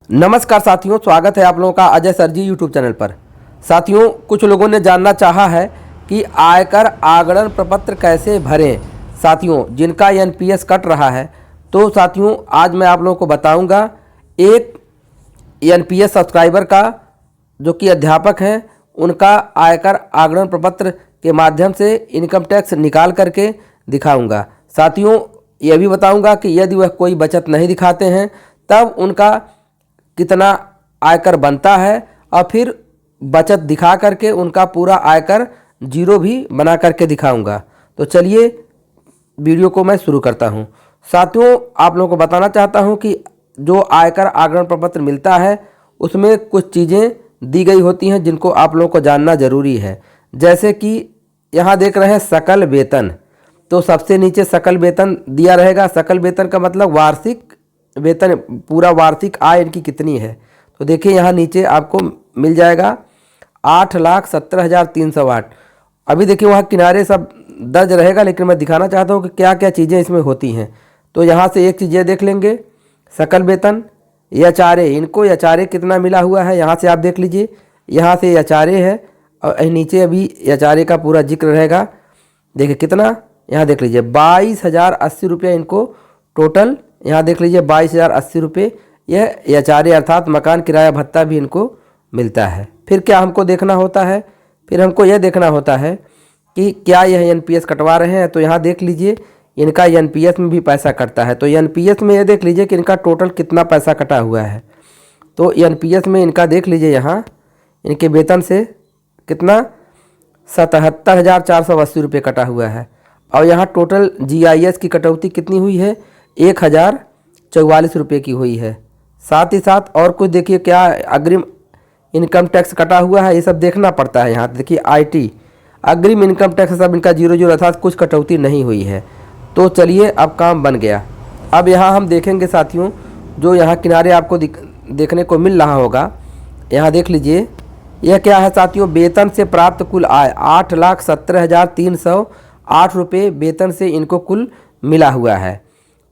नमस्कार साथियों, स्वागत है आप लोगों का अजय सर जी यूट्यूब चैनल पर। साथियों, कुछ लोगों ने जानना चाहा है कि आयकर आगणन प्रपत्र कैसे भरें। साथियों, जिनका एनपीएस कट रहा है, तो साथियों आज मैं आप लोगों को बताऊंगा एक एनपीएस सब्सक्राइबर का, जो कि अध्यापक हैं, उनका आयकर आगणन प्रपत्र के माध्यम से इनकम टैक्स निकाल करके दिखाऊंगा। साथियों, यह भी बताऊंगा कि यदि वह कोई बचत नहीं दिखाते हैं तब उनका कितना आयकर बनता है, और फिर बचत दिखा करके उनका पूरा आयकर जीरो भी बना करके दिखाऊंगा। तो चलिए वीडियो को मैं शुरू करता हूं। साथियों, आप लोगों को बताना चाहता हूं कि जो आयकर आगणन प्रपत्र मिलता है उसमें कुछ चीज़ें दी गई होती हैं जिनको आप लोगों को जानना ज़रूरी है। जैसे कि यहाँ देख रहे हैं सकल वेतन, तो सबसे नीचे सकल वेतन दिया रहेगा। सकल वेतन का मतलब वार्षिक वेतन, पूरा वार्षिक आय इनकी कितनी है। तो देखिए यहाँ नीचे आपको मिल जाएगा 8,70,308। अभी देखिए वहाँ किनारे सब दर्ज रहेगा, लेकिन मैं दिखाना चाहता हूँ कि क्या क्या चीज़ें इसमें होती हैं। तो यहाँ से एक चीज़ देख लेंगे, सकल वेतन, एचआरए, इनको एचआरए कितना मिला हुआ है यहाँ से आप देख लीजिए। यहाँ से एचआरए है और नीचे अभी एचआरए का पूरा जिक्र रहेगा। देखिए कितना, यहाँ देख लीजिए 22,080 रुपये इनको टोटल, यहाँ देख लीजिए 22,080 रुपये यह एचआरए अर्थात मकान किराया भत्ता भी इनको मिलता है। फिर क्या हमको देखना होता है, फिर हमको यह देखना होता है कि क्या यह एनपीएस कटवा रहे हैं। तो यहाँ देख लीजिए इनका एनपीएस में भी पैसा कटता है। तो एनपीएस में यह देख लीजिए कि इनका टोटल कितना पैसा कटा हुआ है। तो एनपीएस में इनका देख लीजिए यहाँ इनके वेतन से कितना 77,480 रुपये कटा हुआ है। और यहाँ टोटल जीआईएस की कटौती कितनी हुई है, 1,044 रुपये की हुई है। साथ ही साथ और कुछ देखिए क्या अग्रिम इनकम टैक्स कटा हुआ है, ये सब देखना पड़ता है। यहाँ देखिए आईटी अग्रिम इनकम टैक्स सब इनका 00 अर्थात कुछ कटौती नहीं हुई है। तो चलिए अब काम बन गया। अब यहाँ हम देखेंगे साथियों, जो यहाँ किनारे आपको देखने को मिल रहा होगा, यहाँ देख लीजिए यह क्या है साथियों, वेतन से प्राप्त कुल आय 8,70,308 रुपये वेतन से इनको कुल मिला हुआ है।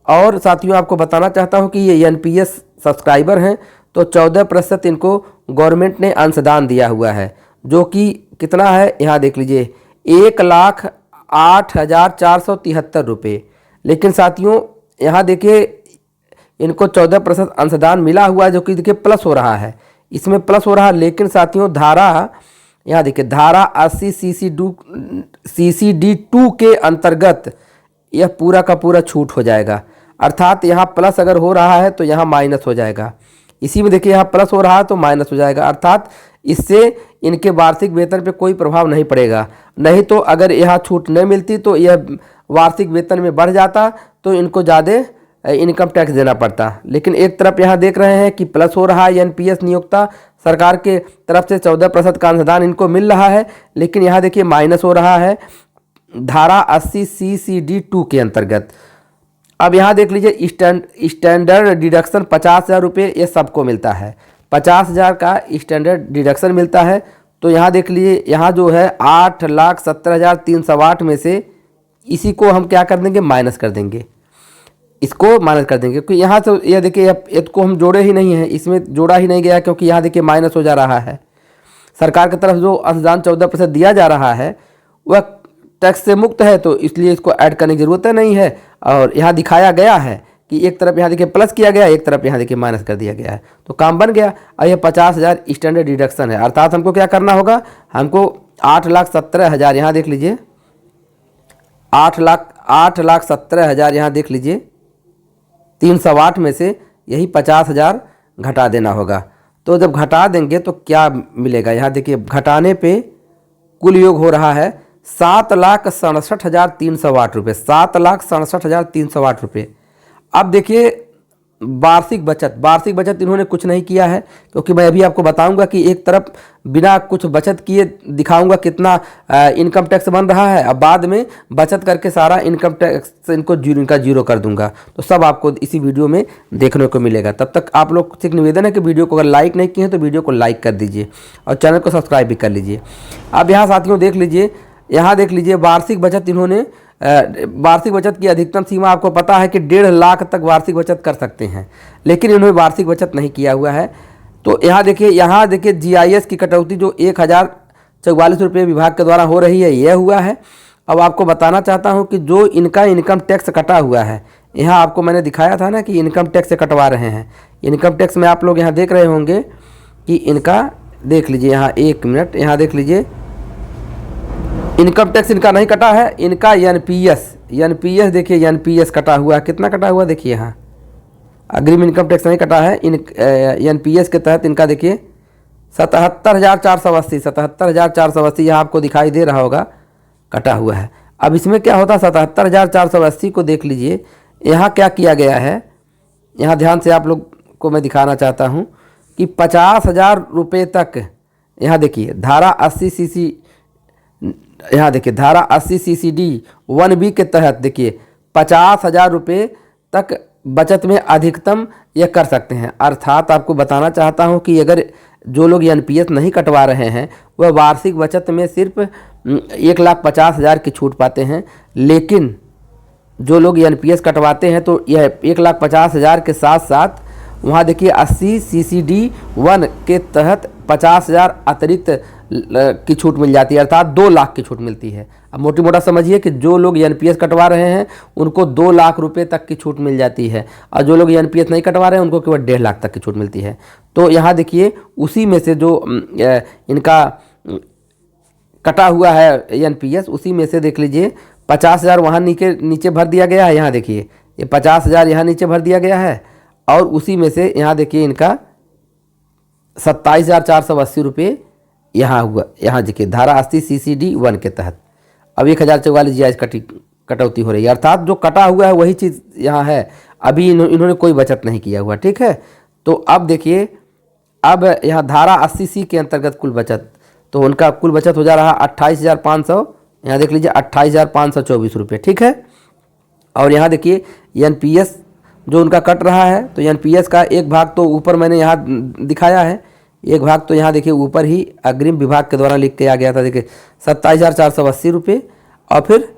और साथियों आपको बताना चाहता हूं कि ये एनपीएस सब्सक्राइबर हैं, तो 14% इनको गवर्नमेंट ने अंशदान दिया हुआ है, जो कि कितना है यहाँ देख लीजिए 1,08,473 रुपये। लेकिन साथियों यहाँ देखिए इनको 14% अंशदान मिला हुआ है, जो कि देखिए प्लस हो रहा है, इसमें प्लस हो रहा है। लेकिन साथियों धारा यहाँ देखिए धारा 80 CCD2 के अंतर्गत यह पूरा का पूरा छूट हो जाएगा। अर्थात यहाँ प्लस अगर हो रहा है तो यहाँ माइनस हो जाएगा। इसी में देखिए यहाँ प्लस हो रहा है तो माइनस हो जाएगा। अर्थात इससे इनके वार्षिक वेतन पे कोई प्रभाव नहीं पड़ेगा। नहीं तो अगर यहाँ छूट नहीं मिलती तो यह वार्षिक वेतन में बढ़ जाता, तो इनको ज़्यादा इनकम टैक्स देना पड़ता। लेकिन एक तरफ यहाँ देख रहे हैं कि प्लस हो रहा है, एनपीएस नियोक्ता सरकार के तरफ से 14% का अंशदान इनको मिल रहा है। लेकिन यहाँ देखिए माइनस हो रहा है धारा 80 CCD2 के अंतर्गत। अब यहाँ देख लीजिए स्टैंडर्ड डिडक्शन 50,000 रुपये ये सबको मिलता है, 50,000 का स्टैंडर्ड डिडक्शन मिलता है। तो यहाँ देख लीजिए यहाँ जो है 8,70,308 में से इसी को हम क्या कर देंगे, माइनस कर देंगे, इसको माइनस कर देंगे। क्योंकि यहाँ तो यह देखिए इसको हम जोड़े ही नहीं हैं, इसमें जोड़ा ही नहीं गया, क्योंकि यहाँ देखिए माइनस हो जा रहा है। सरकार की तरफ जो अंशदान 14% दिया जा रहा है वह टैक्स से मुक्त है, तो इसलिए इसको ऐड करने की ज़रूरत नहीं है। और यहाँ दिखाया गया है कि एक तरफ यहाँ देखिए प्लस किया गया, एक तरफ यहाँ देखिए माइनस कर दिया गया है, तो काम बन गया। और ये 50,000 स्टैंडर्ड डिडक्शन है। अर्थात हमको क्या करना होगा, हमको 8,70,000 यहाँ देख लीजिए 8,70,000 यहाँ देख लीजिए 308 में से यही 50,000 घटा देना होगा। तो जब घटा देंगे तो क्या मिलेगा, यहाँ देखिए घटाने पे कुल योग हो रहा है 7,67,308 रुपये, 7,67,308 रुपये। अब देखिए वार्षिक बचत इन्होंने कुछ नहीं किया है, क्योंकि मैं अभी आपको बताऊंगा कि एक तरफ बिना कुछ बचत किए दिखाऊंगा कितना इनकम टैक्स बन रहा है, अब बाद में बचत करके सारा इनकम टैक्स इनका जीरो कर दूंगा। तो सब आपको इसी वीडियो में देखने को मिलेगा। तब तक आप लोग से एक निवेदन है कि वीडियो को अगर लाइक नहीं किए हैं तो वीडियो को लाइक कर दीजिए और चैनल को सब्सक्राइब भी कर लीजिए। अब यहाँ साथियों देख लीजिए, यहाँ देख लीजिए वार्षिक बचत इन्होंने वार्षिक बचत की अधिकतम सीमा आपको पता है कि 1.5 लाख तक वार्षिक बचत कर सकते हैं, लेकिन इन्होंने वार्षिक बचत नहीं किया हुआ है। तो यहाँ देखिए GIS की कटौती जो 1044 रुपये विभाग के द्वारा हो रही है, यह हुआ है। अब आपको बताना चाहता हूँ कि जो इनका इनकम टैक्स कटा हुआ है, यहाँ आपको मैंने दिखाया था ना कि इनकम टैक्स से कटवा रहे हैं। इनकम टैक्स में आप लोग यहाँ देख रहे होंगे कि इनका देख लीजिए, यहाँ 1 मिनट, यहाँ देख लीजिए, इनकम टैक्स इनका नहीं कटा है, इनका एनपीएस देखिए, एनपीएस कटा हुआ है। कितना कटा हुआ देखिए, यहाँ अग्रिम इनकम टैक्स नहीं कटा है। एनपीएस के तहत इनका देखिए 77,480 यहाँ आपको दिखाई दे रहा होगा, कटा हुआ है। अब इसमें क्या होता है, 77,480 को देख लीजिए, यहाँ क्या किया गया है, यहाँ ध्यान से आप लोग को मैं दिखाना चाहता हूँ कि 50,000 रुपये तक, यहाँ देखिए धारा 80 CC, यहाँ देखिए धारा 80 CCD 1B के तहत देखिए 50,000 रुपये तक बचत में अधिकतम यह कर सकते हैं। अर्थात आपको बताना चाहता हूँ कि अगर जो लोग एनपीएस नहीं कटवा रहे हैं वह वार्षिक बचत में सिर्फ 1,50,000 की छूट पाते हैं, लेकिन जो लोग एनपीएस कटवाते हैं तो यह 1,50,000 के साथ साथ वहाँ देखिए 80 CCD 1 के तहत 50,000 अतिरिक्त की छूट मिल जाती है, अर्थात 2 लाख की छूट मिलती है। अब मोटी मोटा समझिए कि जो लोग एनपीएस कटवा रहे हैं उनको 2 लाख रुपए तक की छूट मिल जाती है, और जो लोग एनपीएस नहीं कटवा रहे हैं उनको केवल 1.5 लाख तक की छूट मिलती है। तो यहाँ देखिए उसी में से जो इनका कटा हुआ है एनपीएस, उसी में से देख लीजिए 50,000 वहाँ नीचे भर दिया गया है। यहाँ देखिए ये 50,000 यहाँ नीचे भर दिया गया है, और उसी में से यहाँ देखिए इनका 27,480 रुपये यहाँ हुआ। यहाँ देखिए धारा 80 CCD 1 के तहत अब 1,044 GIS कटौती हो रही है, अर्थात जो कटा हुआ है वही चीज़ यहाँ है। अभी इन्होंने कोई बचत नहीं किया हुआ, ठीक है। तो अब देखिए, अब यहाँ धारा 80C के अंतर्गत कुल बचत, तो उनका कुल बचत हो जा रहा है 28,500, यहाँ देख लीजिए 28,524 रुपये, ठीक है। और यहाँ देखिए एनपीएस जो उनका कट रहा है, तो एनपीएस का एक भाग तो ऊपर मैंने यहाँ दिखाया है, एक भाग तो यहाँ देखिए ऊपर ही अग्रिम विभाग के द्वारा लिख के आ गया था, देखिए 27,480 रुपये, और फिर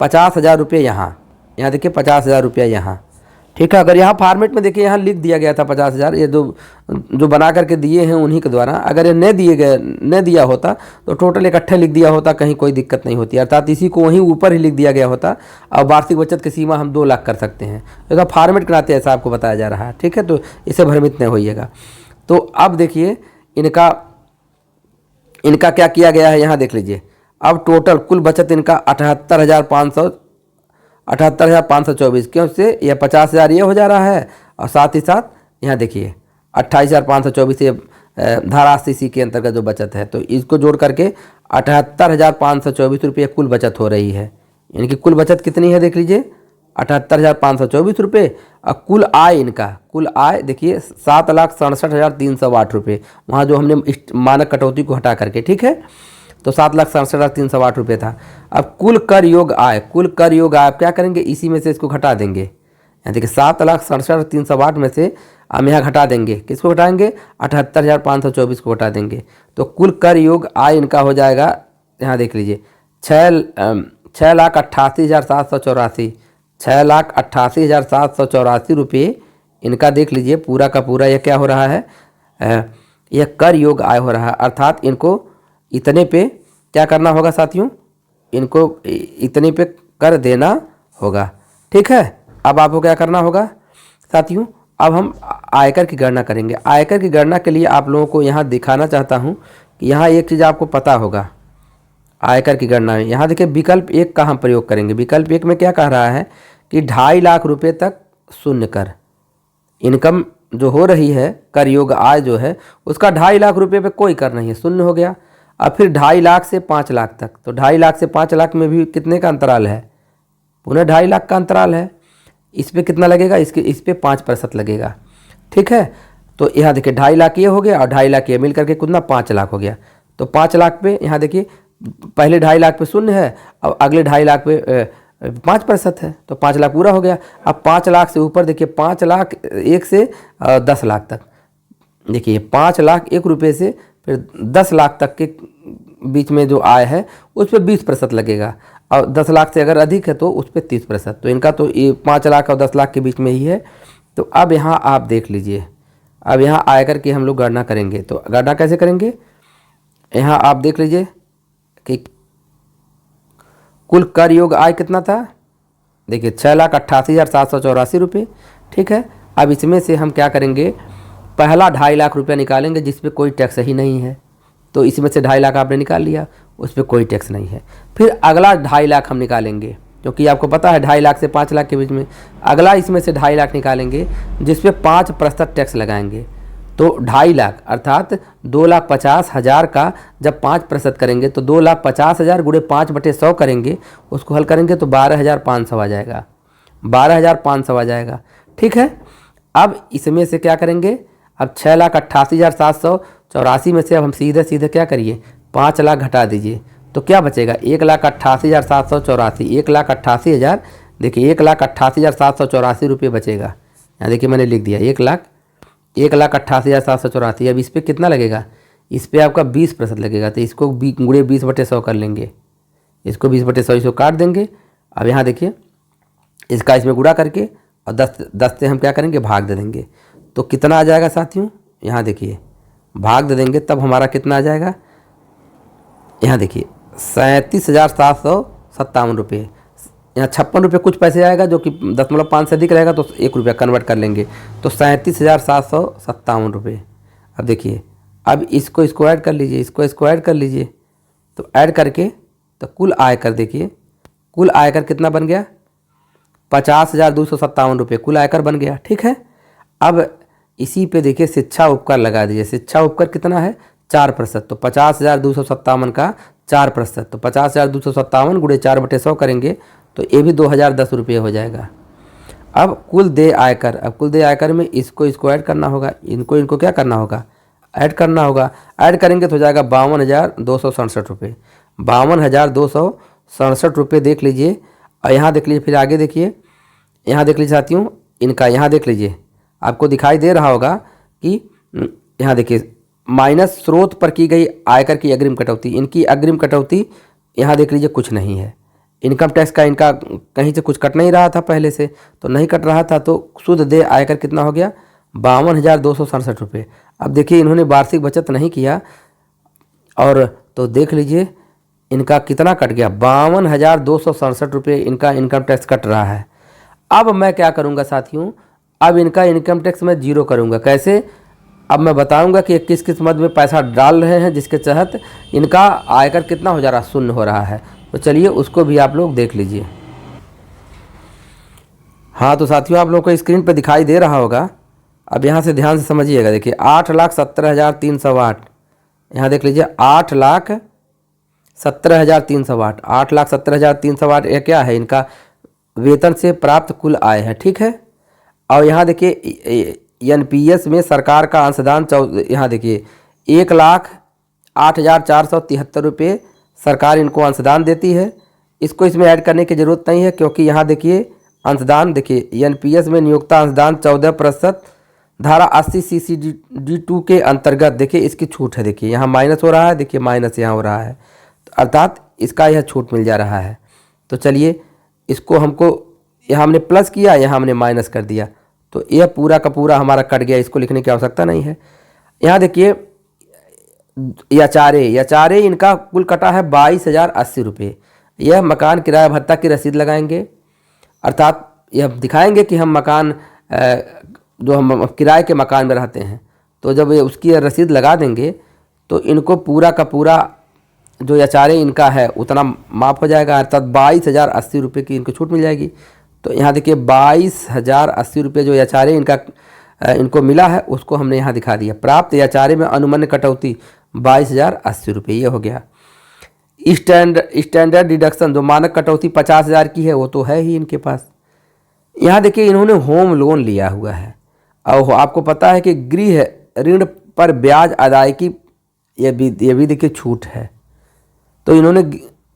50,000 रुपये यहाँ देखिए 50,000 रुपये यहाँ, ठीक है। अगर यहाँ फॉर्मेट में देखिए यहाँ लिख दिया गया था 50,000, ये जो बना करके दिए हैं उन्हीं के द्वारा, अगर ये न दिया होता तो टोटल इकट्ठे लिख दिया होता, कहीं कोई दिक्कत नहीं होती, अर्थात इसी को वहीं ऊपर ही लिख दिया गया होता। अब वार्षिक बचत की सीमा हम 2 लाख कर सकते हैं, तो फॉर्मेट के नाते ऐसा आपको बताया जा रहा है, ठीक है। तो इसे भ्रमित नहीं होइएगा। तो अब देखिए इनका क्या किया गया है, यहाँ देख लीजिए। अब टोटल कुल बचत इनका 78,524, क्यों से यह 50,000 ये हो जा रहा है, और साथ ही साथ यहाँ देखिए 28,524 ये धारा 80C के अंतर्गत जो बचत है, तो इसको जोड़ करके 78,524 रुपये कुल बचत हो रही है। यानी कि कुल बचत कितनी है देख लीजिए, 78,524 रुपये। और कुल आय देखिए 7,67,308 रुपये, वहाँ जो हमने मानक कटौती को हटा करके, ठीक है, तो 7,67,308 रुपये था। अब कुल कर योग आय आप क्या करेंगे, इसी में से इसको घटा देंगे। यहाँ देखिए 7,67,308 में से हम यहाँ घटा देंगे, किसको घटाएंगे, 78,524 को घटा देंगे, तो कुल कर योग आय इनका हो जाएगा, यहाँ देख लीजिए 6,88,784, 6,88,784 रुपये इनका देख लीजिए पूरा का पूरा यह क्या हो रहा है, यह कर योग आय हो रहा है। अर्थात इनको इतने पे क्या करना होगा साथियों, इनको इतने पे कर देना होगा, ठीक है। अब आपको क्या करना होगा साथियों, अब हम आयकर की गणना करेंगे। आयकर की गणना के लिए आप लोगों को यहाँ दिखाना चाहता हूँ कि यहाँ एक चीज़ आपको पता होगा आयकर की गणना में। यहाँ देखिए विकल्प 1 का हम प्रयोग करेंगे। विकल्प 1 में क्या कह रहा है कि 2.5 लाख रुपये तक शून्य कर, इनकम जो हो रही है कर योग आय जो है उसका 2.5 लाख रुपये पे कोई कर नहीं है, शून्य हो गया। अब फिर 2.5 लाख से 5 लाख तक, तो 2.5 लाख से 5 लाख में भी कितने का अंतराल है, पुनः 2.5 लाख का अंतराल है। इस पे कितना लगेगा, इस पे 5% लगेगा, ठीक है। तो यहाँ देखिए 2.5 लाख ये हो गया और 2.5 लाख ये मिल करके कितना 5 लाख हो गया। तो 5 लाख पे यहाँ देखिए पहले 2.5 लाख पे शून्य है, अब अगले 2.5 लाख पे 5% है, तो 5 लाख पूरा हो गया। अब 5 लाख से ऊपर देखिए 5 लाख 1 से 10 लाख तक, देखिए 5 लाख 1 रुपये से फिर 10 लाख तक के बीच में जो आय है उस पर 20% लगेगा, और 10 लाख से अगर अधिक है तो उस पर 30%। तो इनका तो ये 5 लाख और 10 लाख के बीच में ही है। तो अब यहाँ आप देख लीजिए, अब यहाँ आयकर की हम लोग गणना करेंगे। तो गणना कैसे करेंगे, यहाँ आप देख लीजिए कि कुल कर योग्य आय कितना था, देखिए 6,88,784 रुपये। ठीक है, अब इसमें से हम क्या करेंगे, पहला 2.5 लाख रुपया निकालेंगे जिस पे कोई टैक्स ही नहीं है। तो इसमें से 2.5 लाख आपने निकाल लिया, उस पर कोई टैक्स नहीं है। फिर अगला 2.5 लाख हम निकालेंगे, क्योंकि आपको पता है 2.5 लाख से 5 लाख के बीच में। अगला इसमें से 2.5 लाख निकालेंगे जिस पे 5% टैक्स लगाएंगे। तो 2.5 लाख अर्थात 2,50,000 का जब 5% करेंगे तो 2,50,000 गुणे 5/100 करेंगे, उसको हल करेंगे तो 12,500 आ जाएगा, 12,500 आ जाएगा। ठीक है, अब इसमें से क्या करेंगे, अब 6,88,784 में से अब हम सीधे सीधे क्या करिए, 5 लाख घटा दीजिए तो क्या बचेगा, 1,88,784, 1,88,000, देखिए 1,88,784 रुपये बचेगा। यहाँ देखिए मैंने लिख दिया 1,88,784। अब इस पर कितना लगेगा, इस पर आपका 20% लगेगा। तो इसको गुणे 20/100 कर लेंगे, इसको 20/100 इसको काट देंगे। अब यहाँ देखिए इसका इसमें गुणा करके और 10 से हम क्या करेंगे, भाग दे देंगे। तो कितना आ जाएगा साथियों, यहाँ देखिए भाग दे देंगे तब हमारा कितना आ जाएगा, यहाँ देखिए 37,757 रुपये। यहाँ 56 रुपये कुछ पैसे आएगा जो कि 0.5 से अधिक रहेगा तो 1 रुपया कन्वर्ट कर लेंगे, तो 37,757 रुपये। अब देखिए अब इसको ऐड कर लीजिए, इसको ऐड कर लीजिए। तो ऐड करके तो कुल आयकर देखिए, कुल आयकर कितना बन गया, 50,257 रुपये कुल आयकर बन गया। ठीक है, अब इसी पे देखिए शिक्षा उपकर लगा दीजिए। शिक्षा उपकर कितना है, 4%। तो 50,257 का 4%, तो 50,257 गुणे 4/100 करेंगे तो ये भी 2,010 रुपये हो जाएगा। अब कुल देय आयकर, अब कुल देय आयकर में इसको ऐड करना होगा, इनको क्या करना होगा, ऐड करना होगा। ऐड करेंगे तो हो जाएगा 52,267 रुपये, 52,267 रुपये देख लीजिए। और यहाँ देख लीजिए, फिर आगे देखिए, यहाँ देख लीजिए साथियों, इनका यहाँ देख लीजिए, आपको दिखाई दे रहा होगा कि यहाँ देखिए माइनस स्रोत पर की गई आयकर की अग्रिम कटौती, इनकी अग्रिम कटौती यहाँ देख लीजिए कुछ नहीं है। इनकम टैक्स का इनका कहीं से कुछ कट नहीं रहा था, पहले से तो नहीं कट रहा था, तो शुद्ध देय आयकर कितना हो गया, 52,267 रुपये। अब देखिए इन्होंने वार्षिक बचत नहीं किया, और तो देख लीजिए इनका कितना कट गया, 52,267 रुपये इनका इनकम टैक्स कट रहा है। अब मैं क्या करूँगा साथियों, अब इनका इनकम टैक्स मैं जीरो करूँगा। कैसे, अब मैं बताऊंगा कि किस किस मद में पैसा डाल रहे हैं जिसके तहत इनका आयकर कितना हो जा रहा है, शून्य हो रहा है। तो चलिए उसको भी आप लोग देख लीजिए। हाँ तो साथियों आप लोगों को स्क्रीन पर दिखाई दे रहा होगा, अब यहाँ से ध्यान से समझिएगा। देखिए 8,17,308, यहाँ देख लीजिए 8,17,308, 8,17,308 ये क्या है, इनका वेतन से प्राप्त कुल आय है। ठीक है, और यहाँ देखिए एनपीएस में सरकार का अंशदान यहाँ देखिए 1,08,473 रुपये सरकार इनको अंशदान देती है। इसको इसमें ऐड करने की ज़रूरत नहीं है, क्योंकि यहाँ देखिए अंशदान देखिए एनपीएस में नियोक्ता अंशदान 14% धारा 80 CCD2 के अंतर्गत देखिए इसकी छूट है। देखिए यहाँ माइनस हो रहा है, देखिए माइनस यहाँ हो रहा है, अर्थात इसका यह छूट मिल जा रहा है। तो चलिए इसको हमको यहाँ हमने प्लस किया, यहाँ हमने माइनस कर दिया, तो यह पूरा का पूरा हमारा कट गया, इसको लिखने की आवश्यकता नहीं है। यहाँ देखिए याचारे इनका कुल कटा है 22,080 रुपये। यह मकान किराया भत्ता की रसीद लगाएंगे, अर्थात यह दिखाएंगे कि हम मकान जो हम किराए के मकान में रहते हैं, तो जब ये उसकी रसीद लगा देंगे तो इनको पूरा का पूरा जो याचारे इनका है उतना माफ़ हो जाएगा, अर्थात 22,080 रुपये की इनको छूट मिल जाएगी। तो यहाँ देखिए 22,080 रुपये जो याचारे इनको मिला है उसको हमने यहाँ दिखा दिया। प्राप्त याचारे में अनुमान्य कटौती 22,080 रुपये, ये हो गया। स्टैंडर्ड डिडक्शन जो मानक कटौती 50,000 की है वो तो है ही इनके पास। यहाँ देखिए इन्होंने होम लोन लिया हुआ है, और आपको पता है कि गृह ऋण पर ब्याज अदायगी ये भी देखिए छूट है। तो इन्होंने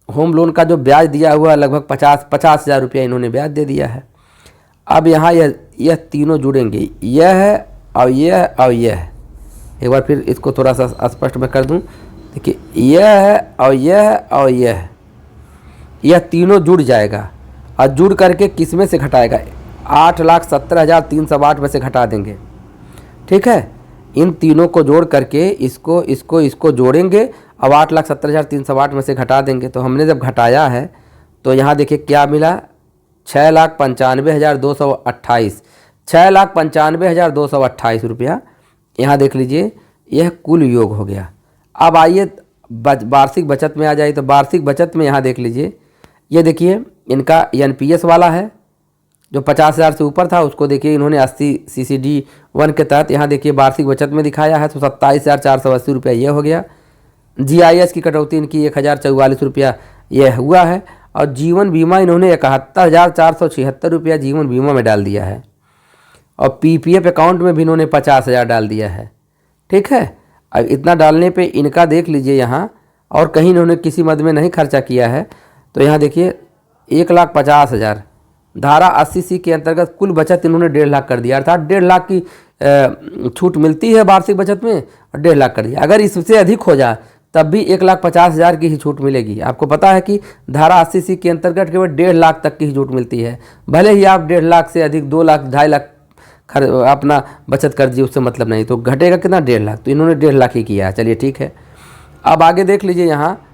होम लोन का जो ब्याज दिया हुआ लगभग 50,000 रुपया इन्होंने ब्याज दे दिया है। अब यहाँ यह तीनों जुड़ेंगे, यह है और यह और यह है। एक बार फिर इसको थोड़ा सा स्पष्ट मैं कर दूं। देखिए यह है और यह है और यह तीनों जुड़ जाएगा और जुड़ करके किस में से घटाएगा, 8,70,308 में से घटा देंगे। ठीक है, इन तीनों को जोड़ करके इसको जोड़ेंगे। अब 8,70,308 में से घटा देंगे। तो हमने जब घटाया है तो यहाँ देखिए क्या मिला, 6,95,228, 6,95,228 रुपया। यहाँ देख लीजिए यह कुल योग हो गया। अब आइए वार्षिक बचत में आ जाइए। तो वार्षिक बचत में यहाँ देख लीजिए, ये देखिए इनका एनपीएस वाला है जो 50,000 से ऊपर था, उसको देखिए इन्होंने 80 CCD1 के तहत यहाँ देखिए वार्षिक बचत में दिखाया है। तो 27,480 रुपया ये हो गया। GIS की कटौती इनकी 1,044 रुपया यह हुआ है। और जीवन बीमा इन्होंने 71,476 रुपया जीवन बीमा में डाल दिया है। और PPF अकाउंट में भी इन्होंने 50,000 डाल दिया है। ठीक है, अब इतना डालने पे इनका देख लीजिए यहाँ, और कहीं इन्होंने किसी मद में नहीं खर्चा किया है। तो यहाँ देखिए 1,50,000 धारा 80C के अंतर्गत कुल बचत इन्होंने 1.5 लाख कर दिया। अर्थात 1.5 लाख की छूट मिलती है वार्षिक बचत में और 1.5 लाख कर दिया। अगर इससे अधिक हो जाए तब भी 1,50,000 की ही छूट मिलेगी। आपको पता है कि धारा 80C के अंतर्गत केवल 1.5 लाख तक की ही छूट मिलती है। भले ही आप 1.5 लाख से अधिक 2 लाख 2.5 लाख अपना बचत कर दीजिए, उससे मतलब नहीं। तो घटेगा कितना, 1.5 लाख। तो इन्होंने 1.5 लाख ही किया है। चलिए ठीक है, अब आगे देख लीजिए यहाँ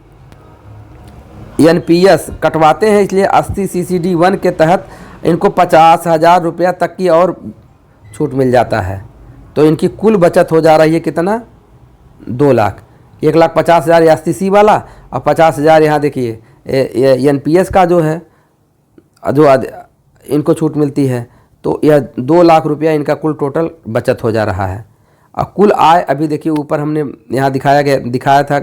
NPS कटवाते हैं, इसलिए 80 CCD1 के तहत इनको 50,000 रुपया तक की और छूट मिल जाता है। तो इनकी कुल बचत हो जा रही है कितना, 2 लाख। 1,50,000 80C वाला और 50,000 यहाँ देखिए NPS का जो है, जो इनको छूट मिलती है। तो यह 2 लाख रुपया इनका कुल टोटल बचत हो जा रहा है। और कुल आय अभी देखिए ऊपर हमने यहाँ दिखाया था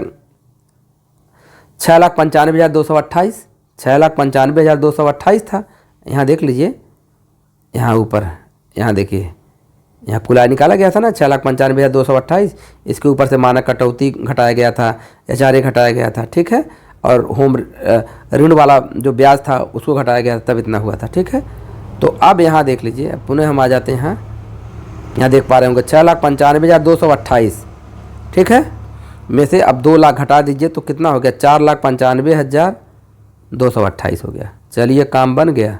6,95,228, 6,95,228 था। यहाँ देख लीजिए, यहाँ ऊपर यहाँ देखिए यहाँ कुल आय निकाला गया था ना 6,95,228। इसके ऊपर से मानक कटौती घटाया गया था, HRA घटाया गया था। ठीक है, और होम ऋण वाला जो ब्याज था उसको घटाया गया था, तब इतना हुआ था। ठीक है, तो अब यहाँ देख लीजिए, पुनः हम आ जाते हैं यहाँ देख पा रहे होंगे 6,95,228। ठीक है, में से अब 2 लाख घटा दीजिए तो कितना हो गया, 4,95,228 हो गया। चलिए काम बन गया।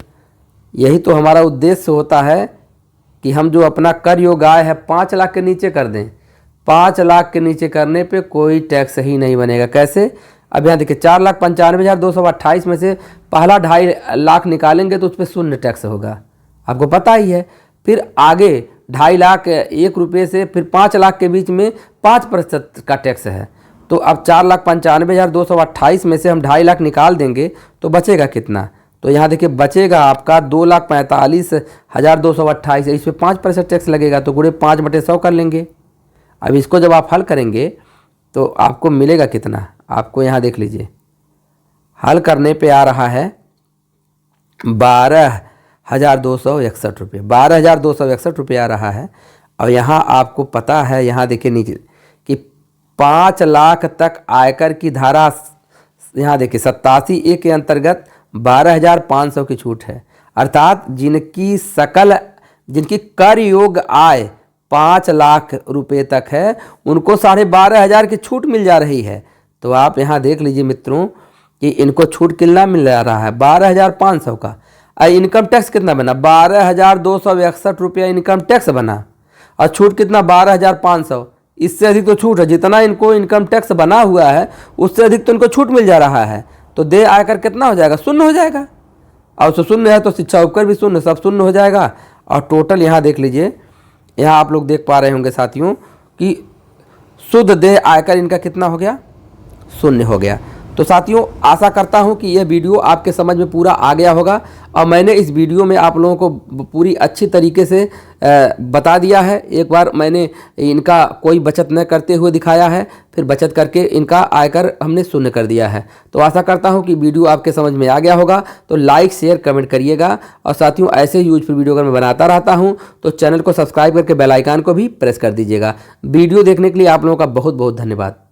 यही तो हमारा उद्देश्य होता है कि हम जो अपना कर योग्य आय है 5 लाख के नीचे कर दें। 5 लाख के नीचे करने पे कोई टैक्स ही नहीं बनेगा। कैसे, अब यहाँ देखिए 4,95,228 में से पहला 2.5 लाख निकालेंगे तो उस पर 0 टैक्स होगा, आपको पता ही है। फिर आगे 2.5 लाख 1 रुपये से फिर 5 लाख के बीच में 5% का टैक्स है। तो अब 4,95,228 में से हम 2.5 लाख निकाल देंगे तो बचेगा कितना, तो यहाँ देखिए बचेगा आपका 2,45,228। इस पर 5% टैक्स लगेगा, तो गुणे 5/100 कर लेंगे। अब इसको जब आप हल करेंगे तो आपको मिलेगा कितना, आपको यहाँ देख लीजिए हल करने पे आ रहा है 12,261 रुपये, 12,261 रुपये आ रहा है। और यहाँ आपको पता है, यहाँ देखिए नीचे कि 5 लाख तक आयकर की धारा यहाँ देखिए 87A के अंतर्गत 12,500 की छूट है। अर्थात जिनकी कर योग्य आय 5 लाख रुपए तक है उनको 12,500 की छूट मिल जा रही है। तो आप यहाँ देख लीजिए मित्रों कि इनको छूट कितना मिल रहा है, 12,500 का। इनकम टैक्स कितना बना, 12,261 रुपया इनकम टैक्स बना, और छूट कितना 12,500। इससे अधिक तो छूट है, जितना इनको इनकम टैक्स बना हुआ है उससे अधिक तो इनको छूट मिल जा रहा है। तो देय आयकर कितना हो जाएगा, 0 हो जाएगा। और उससे 0 है तो शिक्षा उपकर भी 0, सब 0 हो जाएगा। और टोटल यहाँ देख लीजिए, यहाँ आप लोग देख पा रहे होंगे साथियों कि शुद्ध देय आयकर इनका कितना हो गया, 0 हो गया। तो साथियों आशा करता हूँ कि यह वीडियो आपके समझ में पूरा आ गया होगा, और मैंने इस वीडियो में आप लोगों को पूरी अच्छी तरीके से बता दिया है। एक बार मैंने इनका कोई बचत न करते हुए दिखाया है, फिर बचत करके इनका आयकर हमने 0 कर दिया है। तो आशा करता हूँ कि वीडियो आपके समझ में आ गया होगा। तो लाइक शेयर कमेंट करिएगा, और साथियों ऐसे ही यूजफुल वीडियो अगर मैं बनाता रहता हूँ तो चैनल को सब्सक्राइब करके बेल आइकन को भी प्रेस कर दीजिएगा। वीडियो देखने के लिए आप लोगों का बहुत बहुत धन्यवाद।